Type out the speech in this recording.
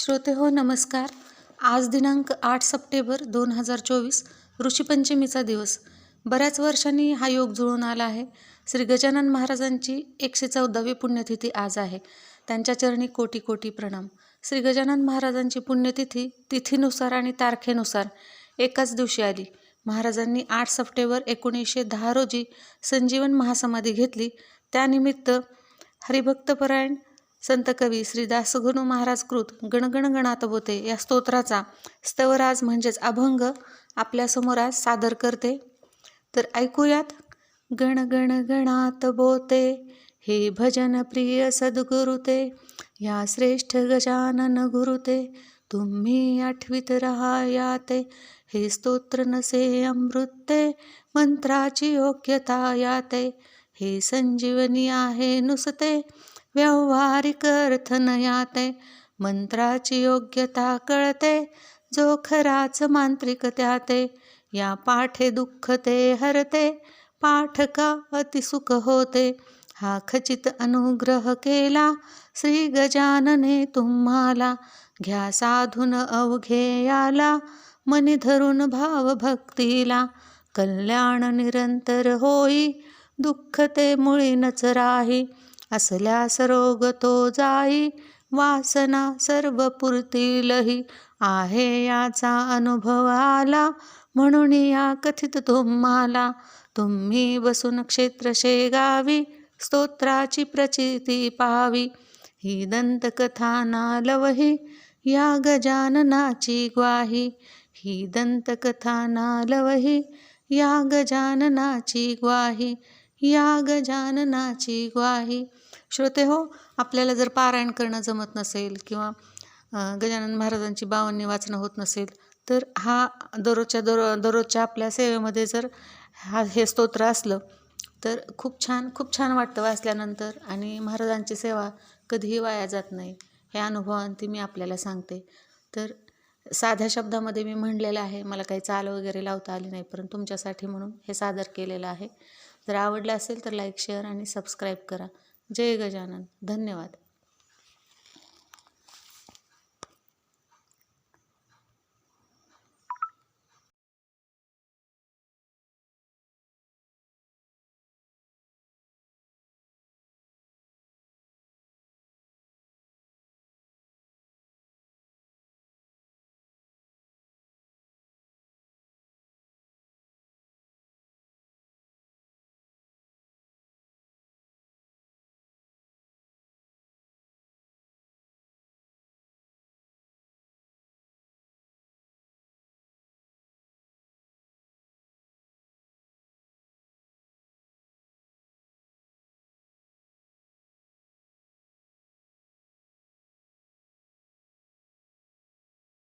श्रोते हो नमस्कार. आज दिनांक 8 सप्टेंबर 2024 ऋषीपंचमीचा दिवस. बऱ्याच वर्षांनी हा योग जुळून आला आहे. श्री गजानन महाराजांची 114वी पुण्यतिथी आज आहे. त्यांच्या चरणी कोटी कोटी प्रणाम. श्री गजानन महाराजांची पुण्यतिथी तिथीनुसार आणि तारखेनुसार एकाच दिवशी आली. महाराजांनी 8 सप्टेंबर 1910 रोजी संजीवन महासमाधी घेतली. त्यानिमित्त हरिभक्तपरायण संत कवी श्री दासगणू महाराज कृत गणगण गणात बोते या स्तोत्राचा स्तवराज म्हणजेच अभंग आपल्यासमोर आज सादर करते. तर ऐकूयात. गण गण गणात बोते हे भजन प्रिय सद्गुरुते, या श्रेष्ठ गजानन गुरुते, तुम्ही आठवीत राहायाते, हे स्तोत्र नसे अमृते, मंत्राची योग्यता याते, हे संजीवनी आहे नुसते, व्यावहारिक अर्थ न याते, मंत्राची योग्यता कळते, जो खराच मांत्रिक त्याते, या पाठे दुःख ते हरते, पाठका अतिसुख होते, हा खचित अनुग्रह केला श्री गजानने तुम्हाला, घ्या साधून अवघे याला, मनी धरून भाव भक्तीला, कल्याण निरंतर होई, दुःख ते मुळीनच राही, असल्यास रोग तो जाई, वासना सर्व पुरतीलही, आहे याचा अनुभव आला, म्हणून या कथित तुम्हाला, तुम्ही बसून क्षेत्र शेगावी, स्तोत्राची प्रचिती पाहावी, ही दंतकथा नालवही, या गजाननाची ग्वाही, ही दंतकथा नालवही, या गजाननाची ग्वाही, या गजाननाची ग्वाही. श्रोते हो, आपल्याला जर पारायण करणं जमत नसेल किंवा गजानन महाराजांची 52 वाचणं होत नसेल, तर हा दररोजच्या आपल्या सेवेमध्ये जर हे स्तोत्र असलं तर खूप छान वाटतं वाचल्यानंतर. आणि महाराजांची सेवा कधीही वाया जात नाही, हे अनुभवांती मी आपल्याला सांगते. तर साध्या शब्दामध्ये मी म्हणलेलं आहे, मला काही चाल वगैरे लावता आली नाही, परंतु तुमच्यासाठी म्हणून हे सादर केलेलं आहे. जर आवडलं असेल तर लाईक, शेअर आणि सबस्क्राईब करा. जय गजानन. धन्यवाद.